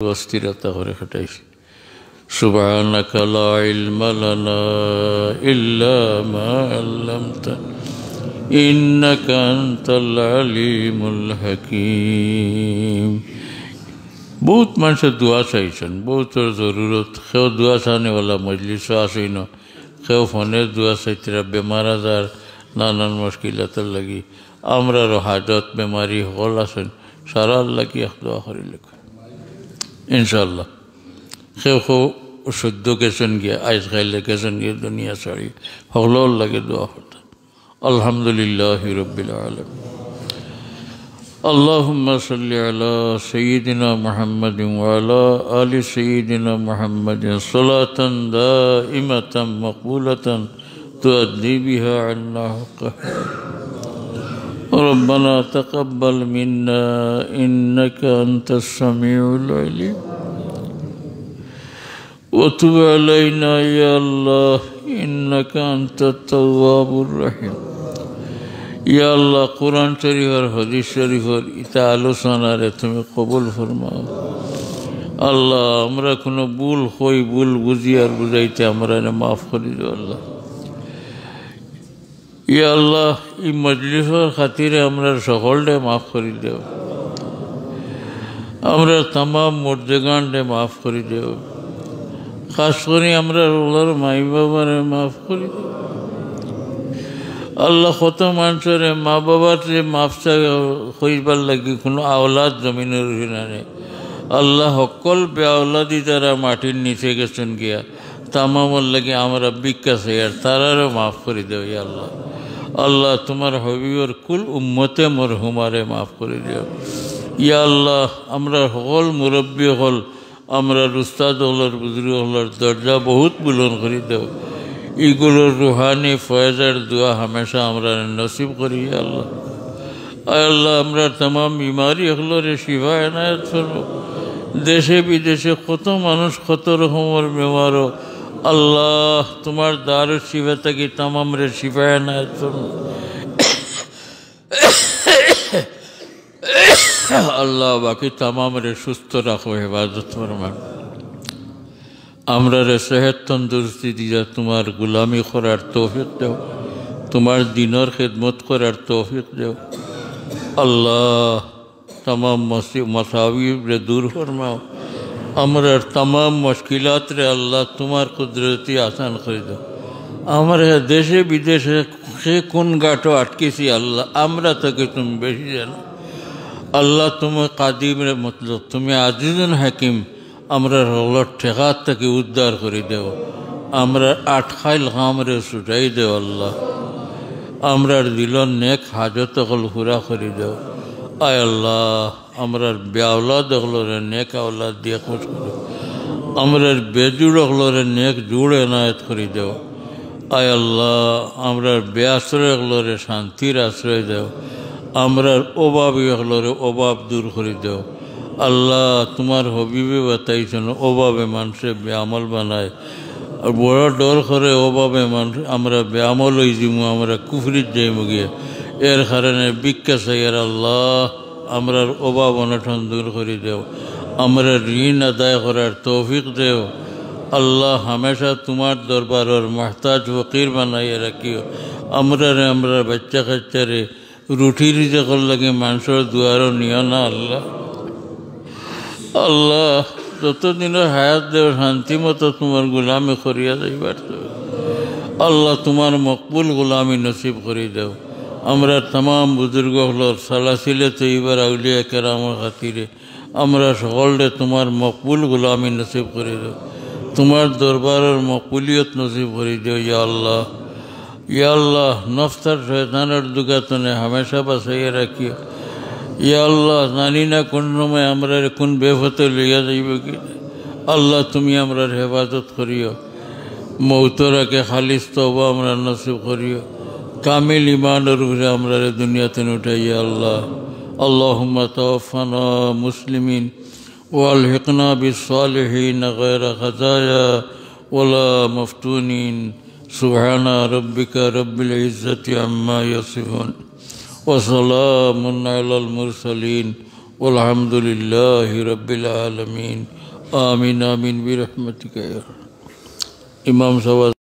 অস্থিরতা করে কাটাইছি। সুবহানাকা লা ইলমা লানা ইল্লা মা আল্লামতানা ইন্নাকা আনতাল আলিমুল হাকীম। বহুত মানুষের দোয়া চাইছেন, বহুতর জরুরত। কেউ দোয়া চানেওয়ালা মজলিসও আসেই না, কেউ ফোনের দোয়া চাইতরা বেমার আজার নানান মুশকিলাতের লাগি। আমরারও হাজত বেমারি হল আছেন, সারা আল্লাহকে এক দোয়া করি লেখা ইনশাআল্লাহ। কেউ কেউ সদ্য গেছেন গিয়া, আইস খাইলে গেছেন গিয়ে দুনিয়া ছাড়ি, হকলোর লাগে দোয়া করতাম। আলহামদুলিল্লাহ রব্বিল আলামিন। اللهم صل على سيدنا محمد وعلى آل سيدنا محمد صلاة دائمة مقبولة تؤدي بها عنا حقه. ربنا تقبل منا إنك أنت السميع العليم وتب علينا يا الله إنك أنت التواب الرحيم. ইয়া আল্লাহ, কোরআন শরীফের হাদিস শরীফের ইতা আলোচনারে তুমি কবুল ফরমাও। আল্লাহ, আমরা কোনো ভুল হই, ভুল বুঝি আর বুঝাইতে আমরা মাফ করে দিও আল্লাহ। ইয়া আল্লাহ, এই মজলিসের খাতিরে আমরা সকলকে মাফ করে দেও। আমরা তাম মর্দেগানকে মাফ করে দেও। খাস করে আমরা ওলার মাই বাবারে মাফ করে দেও আল্লাহ। কত মানুষের মা বাবার যে মাফসা হইবার লাগি কোনো আওলাদ জমিনের নেই আল্লাহ। সকল বে আওলাদি যারা মাটির নিচে গেছেন গিয়া তামামর লাগে আমরা বিকাশে আর তারারও মাফ করে দেও ইয়া আল্লাহ। আল্লাহ, তোমার হবিবর কুল উম্মতে মরহুমারে মাফ করে দিও ইয়া আল্লাহ। আমরা সকল মুরব্বী হল, আমরা উস্তাদ হলর বুজুর্গ হলর দরজা বহুত বুলন করে দেও। এগুলোর রুহানি ফয়েজের দোয়া হামেশা আমরা নসিব করি আল্লাহ। আল্লাহ, আমরা तमाम বিমারি হলরে শিফা এনায়েত করো। দেশে বিদেশে কত মানুষ কত রকমের বেমারও আল্লাহ, তোমার দারুল শিফা থেকে तमाम রে শিফা এনায়েত করো আল্লাহ। বাকি तमाम রে সুস্থ রাখো, হেফাজত ফরমান। আমরা রে সেহত তন্দুরস্তি দিয়া তোমার গুলামি করার তৌফিক দেও, তোমার দিনের খেদমত করার তৌফিক দেও আল্লাহ। तमाम মসাবিব রে দূর ফরমাও। আমরা तमाम মুশকিলাত রে আল্লাহ তোমার কুদরতি আসান করে দাও। আমরা দেশে বিদেশে সে কোন গাঁটো আটকেছি আল্লাহ, আমরা তাকে তুমি বেশি জানো আল্লাহ। তুমি কাদিম রে মতলব, তুমি আজিজুল হাকিম। আমরা হলর ঠেকাত থেকে উদ্ধার করে দেও। আমরা আটখাইল খামরে ছুটাই দেও আল্লাহ। আমরার দিলন নেক হাজত হল পুরা করে দেও আয় আল্লাহ। আমরার বেআলাদ হলরে নেক আওলাদ দিয়ে খুশ করো। আমরার বেজুড় হলরে নেক জুড় এনায়েত করে দেও আয় আল্লাহ। আমরার বেআশ্রয় হলরে শান্তির আশ্রয় দেও। আমরার অভাবী হলরে অভাব দূর করে দেও আল্লাহ। তোমার হবিবে বাতাইছেন অভাবে মানুষে বেআমল বানায়, আর বড় ডর করে অভাবে মানুষ আমরা বেআমল হয়ে যাবো, আমরা কুফরিত যাইমু গিয়ে। এর কারণে ভিক্ষা চাইয়ার আল্লাহ আমরার অভাব অনটন দূর করে দেও। আমরা ঋণ আদায় করার তৌফিক দেও আল্লাহ। হামেশা তোমার দরবারের মহতাজ ফকির বানাইয়ে রাখিও। আমরা বাচ্চা কাচ্চারে রুটি রিজেকর লাগে মানুষের দুয়ারও নিও না আল্লাহ। আল্লাহ, যতদিনের হায়াত দেও শান্তি মতো তোমার গোলামি করিয়া যাইবার আল্লাহ। তোমার মকবুল গোলামি নসিব করে দেও। আমরা तमाम বুজুর্গ হলর সালাসিলে তৈবার আউলিয়া কেরামের খাতিরে আমরা সকলে তোমার মকবুল গোলামি নসিব করে দেও। তোমার দরবারের মকবুলিয়ত নসিব করে দেও ইয়া আল্লাহ। ইয়া আল্লাহ, নফসার শয়তানের দুগাতনে হামেশা বাঁচাইয়া রাখিও ইয়া আল্লাহ। জানি না কোন সময় আমরা কোন বেফতে লইয়া যাইব কি আল্লাহ, তুমি আমরা হেফাজত করিও। মৌতরাকে খালিস তওবা আমরা নসিব করিও। কামিল ইমানের উপরে আমরা দুনিয়াতে উঠাইয়া আল্লাহ। আল্লাহুম্মা তাওফানা মুসলিমিন ওয়ালহিকনা বিসসালিহিন গায়রা খাজায়া ওয়ালা মফতুনিন। সুবহানা রাব্বিকা রাব্বিল ইজ্জাতি আম্মা ইয়াসিফুন ওয়া সালামুন আলাল মুরসালিন वल्हम्दुलिल्लाहि रब्बिल आलमीन। आमीन आमीन बिरहमतिका या। इमाम साहब